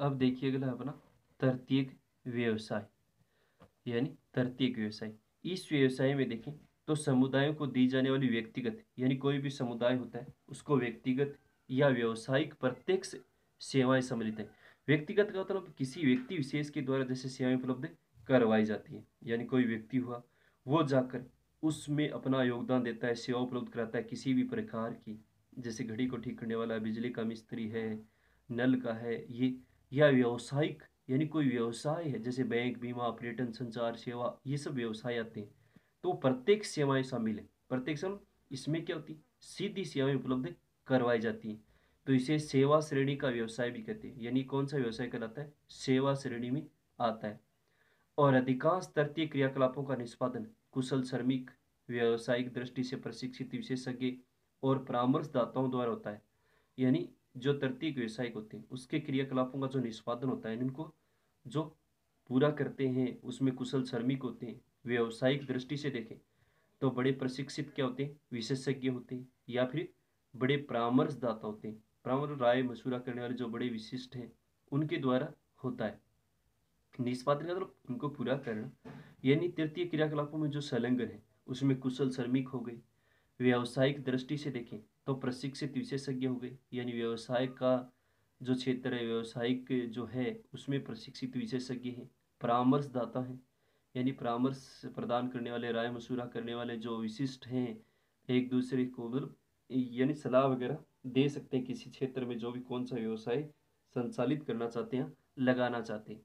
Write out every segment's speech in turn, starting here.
अब देखिए अगला अपना तृतीयक व्यवसाय यानी तृतीयक व्यवसाय। इस व्यवसाय में देखें तो समुदायों को दी जाने वाली व्यक्तिगत यानी कोई भी समुदाय होता है उसको व्यक्तिगत या व्यावसायिक प्रत्यक्ष सेवाएं सम्मिलित है। व्यक्तिगत का मतलब किसी व्यक्ति विशेष के द्वारा जैसे सेवाएं उपलब्ध करवाई जाती है, यानी कोई व्यक्ति हुआ वो जाकर उसमें अपना योगदान देता है, सेवा उपलब्ध कराता है किसी भी प्रकार की, जैसे घड़ी को ठीक करने वाला, बिजली का मिस्त्री है, नल का है ये, या व्यावसायिक यानी कोई व्यवसाय है जैसे बैंक, बीमा, पर्यटन, संचार सेवा, ये सब व्यवसाय आते हैं। तो प्रत्येक सेवाएं शामिल है। प्रत्येक सेवा इसमें क्या होती है, सीधी सेवाएं उपलब्ध करवाई जाती हैं। तो इसे सेवा श्रेणी का व्यवसाय भी कहते हैं। यानी कौन सा व्यवसाय कहलाता है, सेवा श्रेणी में आता है। और अधिकांश तृतीय क्रियाकलापों का निष्पादन कुशल श्रमिक, व्यावसायिक दृष्टि से प्रशिक्षित विशेषज्ञ और परामर्शदाताओं द्वारा होता है। यानी जो तृतीय व्यवसायिक होते हैं उसके क्रियाकलापों का जो निष्पादन होता है इनको जो पूरा करते हैं उसमें कुशल श्रमिक होते हैं। व्यावसायिक दृष्टि से देखें तो बड़े प्रशिक्षित क्या होते हैं, विशेषज्ञ होते हैं, या फिर बड़े परामर्शदाता होते हैं। परामर्श राय मशूरा करने वाले जो बड़े विशिष्ट हैं उनके द्वारा होता है। निष्पादन का मतलब उनको पूरा करना। यानी तृतीय क्रियाकलापों में जो संलग्न है उसमें कुशल श्रमिक हो गए। व्यावसायिक दृष्टि से देखें तो प्रशिक्षित विशेषज्ञ हो गए, यानी व्यवसाय का जो क्षेत्र है व्यवसायिक जो है उसमें प्रशिक्षित विशेषज्ञ हैं। परामर्शदाता हैं यानी परामर्श प्रदान करने वाले, राय मशूरा करने वाले जो विशिष्ट हैं, एक दूसरे को मतलब यानी सलाह वगैरह दे सकते हैं किसी क्षेत्र में जो भी कौन सा व्यवसाय संचालित करना चाहते हैं, लगाना चाहते हैं।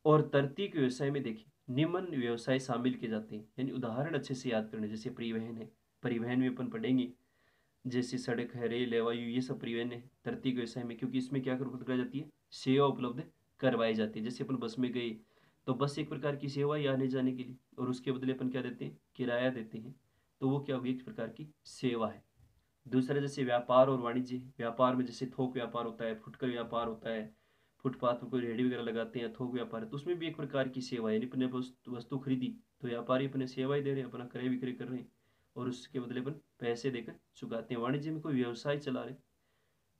और तृतीयक व्यवसाय में देखिए निम्न व्यवसाय शामिल किए जाते हैं, यानी उदाहरण अच्छे से याद करने, जैसे परिवहन है, परिवहन में अपन पढ़ेंगे जैसे सड़क है, रेल है, वायु, ये सब परिवहन है तृतीयक व्यवसाय में, क्योंकि इसमें क्या उपलब्ध कराई जाती है, सेवा उपलब्ध करवाई जाती है। जैसे अपन बस में गए तो बस एक प्रकार की सेवा है आने जाने के लिए, और उसके बदले अपन क्या देते हैं, किराया देते हैं, तो वो क्या होगी, एक प्रकार की सेवा है। दूसरा जैसे व्यापार और वाणिज्य, व्यापार में जैसे थोक व्यापार होता है, फुटकर व्यापार होता है, फुटपाथ पर कोई रेहड़ी वगैरह लगाते हैं, थोक व्यापार है, तो उसमें भी एक प्रकार की सेवा है। यानी अपने वस्तु खरीदी तो व्यापारी अपने सेवाएं दे रहे हैं, अपना क्रय विक्रय कर रहे हैं, और उसके बदले अपन पैसे देकर चुकाते हैं। वाणिज्य में कोई व्यवसाय चला रहे।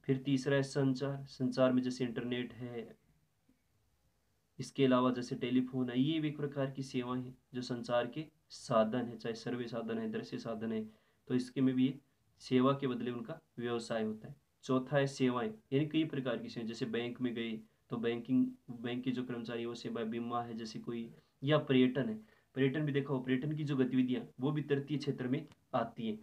फिर तीसरा है संचार, संचार में जैसे इंटरनेट है, इसके अलावा जैसे टेलीफोन है, ये भी एक प्रकार की सेवाएं हैं जो संचार के साधन है, चाहे सर्वे साधन है, दृश्य साधन है, तो इसके में भी सेवा के बदले उनका व्यवसाय होता है। चौथा है सेवाएं, यानी कई प्रकार की सेवाएं, जैसे बैंक में गए तो बैंक के जो कर्मचारी है वो सेवा, बीमा है जैसे कोई, या पर्यटन है। पर्यटन भी देखो, पर्यटन की जो गतिविधियां वो भी तृतीय क्षेत्र में आती हैं,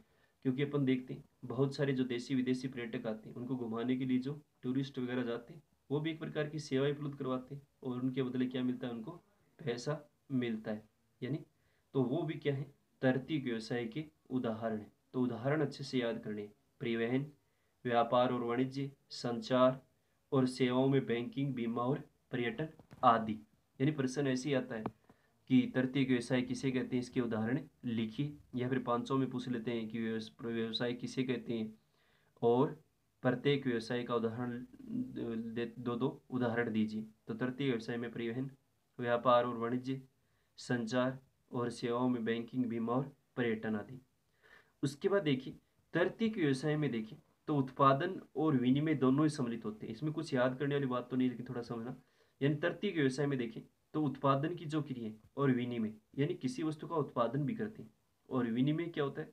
क्योंकि अपन देखते हैं बहुत सारे जो देशी विदेशी पर्यटक आते हैं उनको घुमाने के लिए जो टूरिस्ट वगैरह जाते हैं वो भी एक प्रकार की सेवाएं उपलब्ध करवाते हैं, और उनके बदले क्या मिलता है, उनको पैसा मिलता है। यानी तो वो भी क्या है, तृतीयक व्यवसाय के उदाहरण है। तो उदाहरण अच्छे से याद करने, परिवहन, व्यापार और वाणिज्य, संचार और सेवाओं में बैंकिंग, बीमा और पर्यटन आदि। यानी प्रश्न ऐसे ही आता है कि तृतीयक व्यवसाय किसे कहते हैं, इसके उदाहरण लिखिए, या फिर 500 में पूछ लेते हैं कि व्यवसाय किसे कहते हैं, और प्रत्येक व्यवसाय का उदाहरण दो दो उदाहरण दीजिए। तो तृतीय व्यवसाय में परिवहन, व्यापार और वाणिज्य, संचार और सेवाओं में बैंकिंग, बीमा और पर्यटन आदि। उसके बाद देखिए तृतीयक व्यवसाय में देखिए तो उत्पादन और विनिमय दोनों ही सम्मिलित होते हैं। इसमें कुछ याद करने वाली बात तो नहीं, लेकिन थोड़ा समझना। यानी तृतीयक व्यवसाय में देखिए तो उत्पादन की जो क्रिया है और विनिमय, यानी किसी वस्तु का उत्पादन भी करते हैं, और विनिमय क्या होता है,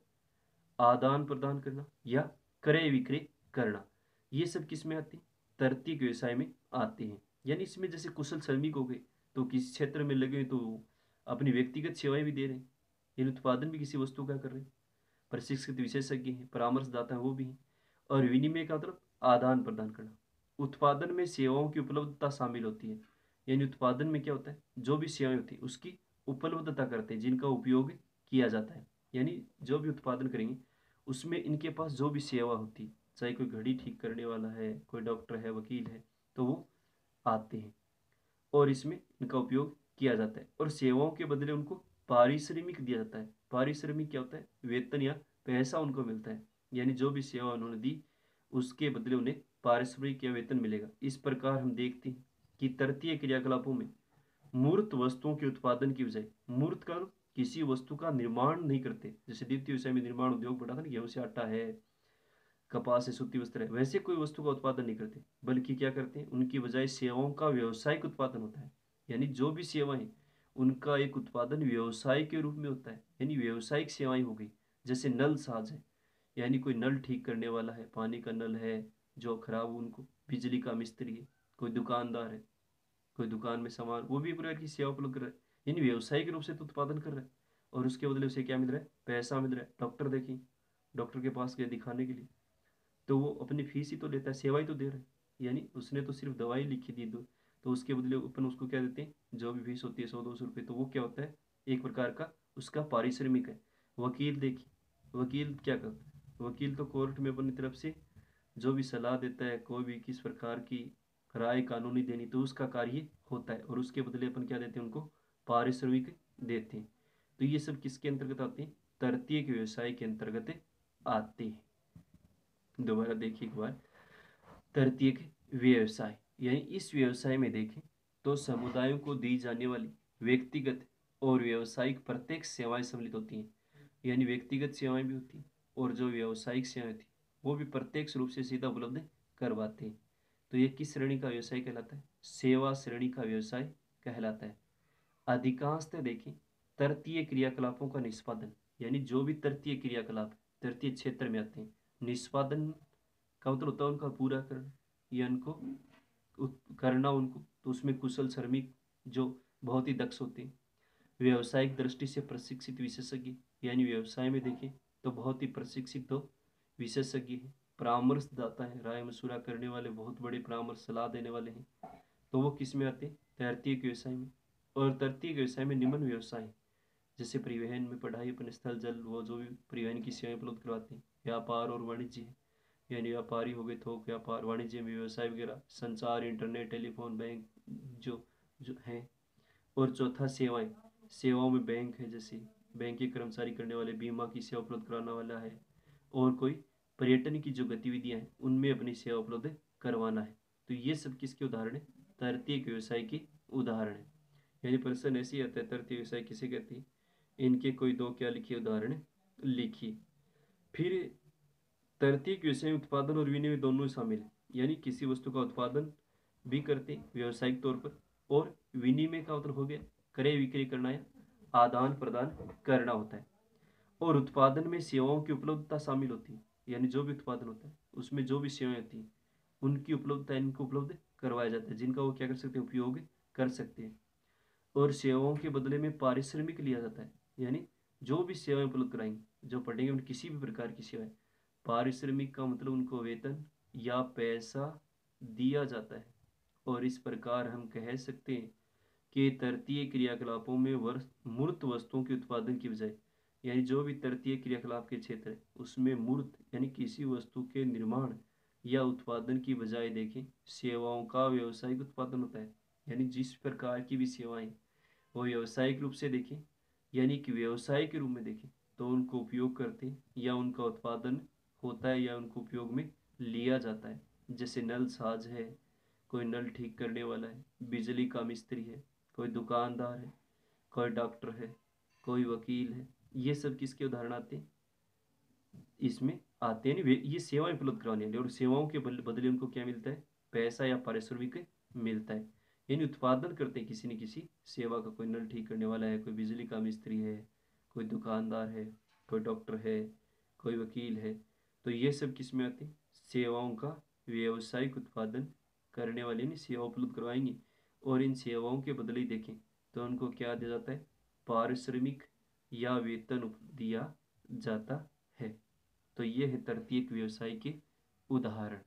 आदान प्रदान करना या क्रय विक्रय करना, ये सब किस में आती है, तृतीयक व्यवसाय में आते हैं। यानी इसमें जैसे कुशल श्रमिक हो गए तो किसी क्षेत्र में लगे तो अपनी व्यक्तिगत सेवाएं भी दे रहे हैं, यानी उत्पादन भी किसी वस्तु का कर रहे हैं, प्रशिक्षित विशेषज्ञ हैं, परामर्शदाता हैं वो भी हैं। और विनिमय का मतलब आदान प्रदान करना। उत्पादन में सेवाओं की उपलब्धता शामिल होती है, यानी उत्पादन में क्या होता है, जो भी सेवाएं होती है उसकी उपलब्धता करते हैं, जिनका उपयोग किया जाता है। यानी जो भी उत्पादन करेंगे उसमें इनके पास जो भी सेवा होती है, चाहे कोई घड़ी ठीक करने वाला है, कोई डॉक्टर है, वकील है, तो वो आते हैं और इसमें इनका उपयोग किया जाता है, और सेवाओं के बदले उनको पारिश्रमिक दिया जाता है। पारिश्रमिक क्या होता है, वेतन या पैसा उनको मिलता है, यानी जो भी सेवा उन्होंने दी उसके बदले उन्हें पारिश्रमिक या वेतन मिलेगा। इस प्रकार हम देखते हैं कि तृतीय क्रियाकलापों में मूर्त वस्तुओं के उत्पादन की बजाय, मूर्त का मतलब किसी वस्तु का निर्माण नहीं करते, जैसे द्वितीय विषय में निर्माण उद्योग पढ़ा था ना, गेहूं से आटा है, कपास है, सूती वस्त्र है, वैसे कोई वस्तु का उत्पादन नहीं करते, बल्कि क्या करते हैं, उनकी बजाय सेवाओं का व्यावसायिक उत्पादन होता है। यानी जो भी सेवाएं, उनका एक उत्पादन व्यवसाय के रूप में होता है, यानी व्यावसायिक सेवाएं हो गई। जैसे नल साज है, यानी कोई नल ठीक करने वाला है, पानी का नल है जो खराब हो उनको, बिजली का मिस्त्री है, कोई दुकानदार है, कोई दुकान में सामान, वो भी एक प्रकार की सेवा उपलब्ध कर रहा है, यानी व्यवसायिक रूप से तो उत्पादन कर रहा है, और उसके बदले उसे क्या मिल रहा है, पैसा मिल रहा है। डॉक्टर देखिए, डॉक्टर के पास गया दिखाने के लिए, तो वो अपनी फीस ही तो लेता है, सेवा ही तो दे रहा है, यानी उसने तो सिर्फ दवाई लिखी दी दो, तो उसके बदले अपन उसको क्या देते हैं, जो भी फीस होती है 100-200 रुपये, तो वो क्या होता है, एक प्रकार का उसका पारिश्रमिक है। वकील देखिए, वकील क्या करता है, वकील तो कोर्ट में अपनी तरफ से जो भी सलाह देता है, कोई भी किस प्रकार की राय कानूनी देनी, तो उसका कार्य होता है, और उसके बदले अपन क्या देते हैं, उनको पारिश्रमिक देते हैं। तो ये सब किसके अंतर्गत आते हैं, तृतीयक व्यवसाय के अंतर्गत आते हैं। दोबारा देखिए एक बार, तृतीयक व्यवसाय, यानी इस व्यवसाय में देखें तो समुदायों को दी जाने वाली व्यक्तिगत और व्यावसायिक प्रत्येक सेवाएं सम्मिलित होती हैं। यानी व्यक्तिगत सेवाएं भी होती हैं, और जो व्यावसायिक सेवाएं थी वो भी प्रत्यक्ष रूप से सीधा उपलब्ध करवाते हैं। तो ये किस श्रेणी का व्यवसाय कहलाता है, सेवा श्रेणी का व्यवसाय कहलाता है। अधिकांशतः देखें तृतीय क्रियाकलापों का निष्पादन, यानी जो भी तृतीय क्रियाकलाप तृतीय क्षेत्र में आते हैं, निष्पादन का मतलब होता है उनका पूरा करना, या उनको करना उनको, तो उसमें कुशल श्रमिक जो बहुत ही दक्ष होते हैं। व्यवसायिक दृष्टि से प्रशिक्षित विशेषज्ञ, यानी व्यवसाय में देखें तो बहुत ही प्रशिक्षित तो विशेषज्ञ है, परामर्शदाता है, राय मशुरा करने वाले, बहुत बड़े परामर्श सलाह देने वाले हैं, तो वो किस में आते हैं, तृतीय व्यवसाय में। और तृतीय व्यवसाय में निम्न व्यवसाय, जैसे परिवहन में, पढ़ाई, अपन स्थल, जल, वो जो भी परिवहन की सेवाएं उपलब्ध करवाते हैं। व्यापार और वाणिज्य है, यानी व्यापारी हो गए, थोक व्यापार, वाणिज्य में व्यवसाय वगैरह, संचार, इंटरनेट, टेलीफोन, बैंक जो जो हैं। और चौथा सेवाएं, सेवाओं में बैंक है, जैसे बैंक के कर्मचारी करने वाले, बीमा की सेवा उपलब्ध कराने वाला है, और कोई पर्यटन की जो गतिविधियां हैं उनमें अपनी सेवा उपलब्ध करवाना है। तो ये सब किसके उदाहरण है, तृतीय व्यवसाय के उदाहरण है। यानी प्रश्न ऐसे ही आता है, तृतीय व्यवसाय किसे कहते हैं, इनके कोई दो क्या लिखिए उदाहरण लिखिए। फिर तृतीय व्यवसाय में उत्पादन और विनिमय दोनों शामिल है, यानी किसी वस्तु का उत्पादन भी करते हैं व्यावसायिक तौर पर, और विनिमय का मतलब हो गया क्रय विक्रय करना या आदान प्रदान करना होता है। और उत्पादन में सेवाओं की उपलब्धता शामिल होती है, यानी जो भी उत्पादन होता है उसमें जो भी सेवाएं होती हैं उनकी उपलब्धता इनको उपलब्ध करवाया जाता है, जिनका वो क्या कर सकते हैं, उपयोग कर सकते हैं। और सेवाओं के बदले में पारिश्रमिक लिया जाता है, यानी जो भी सेवाएं उपलब्ध कराएंगे, जो पढ़ेंगे उन किसी भी प्रकार की सेवाएं, पारिश्रमिक का मतलब उनको वेतन या पैसा दिया जाता है। और इस प्रकार हम कह सकते हैं कि तृतीय क्रियाकलापों में वर्ष मूर्त वस्तुओं के उत्पादन की बजाय, यानी जो भी तृतीय क्रियाकलाप के क्षेत्र है उसमें मूर्त यानी किसी वस्तु के निर्माण या उत्पादन की बजाय देखें सेवाओं का व्यावसायिक उत्पादन होता है। यानी जिस प्रकार की भी सेवाएं वो व्यावसायिक रूप से देखें, यानी कि व्यवसाय के रूप में देखें, तो उनको उपयोग करते हैं या उनका उत्पादन होता है या उनको उपयोग में लिया जाता है। जैसे नल साज है, कोई नल ठीक करने वाला है, बिजली का मिस्त्री है, कोई दुकानदार है, कोई डॉक्टर है, कोई वकील है, ये सब किसके उदाहरण आते हैं, इसमें आते हैं। ये सेवाएं उपलब्ध करवाने वाले, और सेवाओं के बदले उनको क्या मिलता है, पैसा या पारिश्रमिक मिलता है। यानी उत्पादन करते हैं किसी न किसी सेवा का, कोई नल ठीक करने वाला है, कोई बिजली का मिस्त्री है, कोई दुकानदार है, कोई डॉक्टर है, कोई वकील है। तो ये सब किस में आते हैं, सेवाओं का व्यावसायिक उत्पादन करने वाले ने सेवा उपलब्ध करवाएंगे, और इन सेवाओं के बदले ही देखें तो उनको क्या दिया जाता है, पारिश्रमिक या वेतन दिया जाता है। तो ये है तृतीयक व्यवसाय के उदाहरण।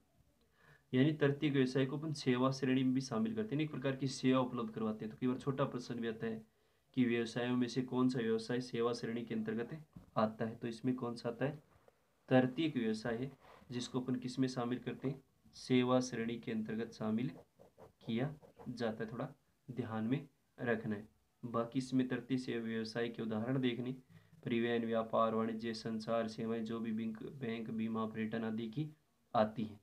यानी तृतीयक व्यवसाय को अपन सेवा श्रेणी में भी शामिल करते हैं, एक प्रकार की सेवा उपलब्ध करवाते हैं। तो कई बार छोटा प्रश्न भी आता है कि व्यवसायों में से कौन सा व्यवसाय सेवा श्रेणी के अंतर्गत आता है, तो इसमें कौन सा आता है, तृतीयक व्यवसाय है, जिसको अपन किस में शामिल करते हैं, सेवा श्रेणी के अंतर्गत शामिल किया जाता है। थोड़ा ध्यान में रखना है। बाकी इसमें तृतीय से व्यवसाय के उदाहरण देखने, परिवहन, व्यापार, वाणिज्य, संचार सेवाएं, जो भी बैंक, बीमा, पर्यटन आदि की आती हैं।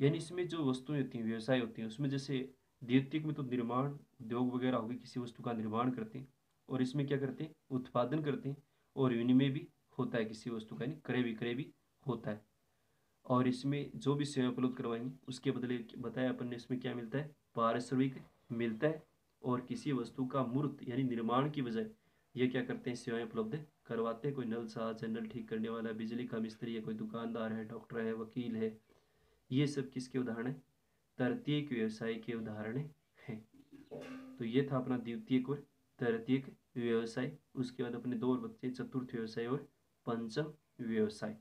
यानी इसमें जो वस्तुएं होती हैं, व्यवसाय होती हैं, उसमें जैसे द्वितीयक में तो निर्माण उद्योग वगैरह होगी, किसी वस्तु का निर्माण करते हैं, और इसमें क्या करते हैं, उत्पादन करते हैं, और विनिमय भी होता है किसी वस्तु का, यानी क्रय विक्रय भी होता है। और इसमें जो भी सेवाएं उपलब्ध करवाएंगे उसके बदले बताया अपन ने इसमें क्या मिलता है, पारिश्रमिक मिलता है। और किसी वस्तु का मूर्त यानी निर्माण की बजाय ये क्या करते हैं, सेवाएं उपलब्ध करवाते हैं। कोई नल साज है, नल ठीक करने वाला, बिजली का मिस्त्री है, कोई दुकानदार है, डॉक्टर है, वकील है, ये सब किसके उदाहरण है, तृतीयक व्यवसाय के उदाहरण हैं। तो ये था अपना द्वितीयक और तृतीयक व्यवसाय। उसके बाद अपने दो और बच्चे, चतुर्थ व्यवसाय और पंचम व्यवसाय।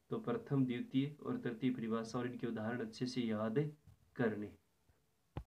तो प्रथम, द्वितीय और तृतीय परिभाषा और इनके उदाहरण अच्छे से याद करने।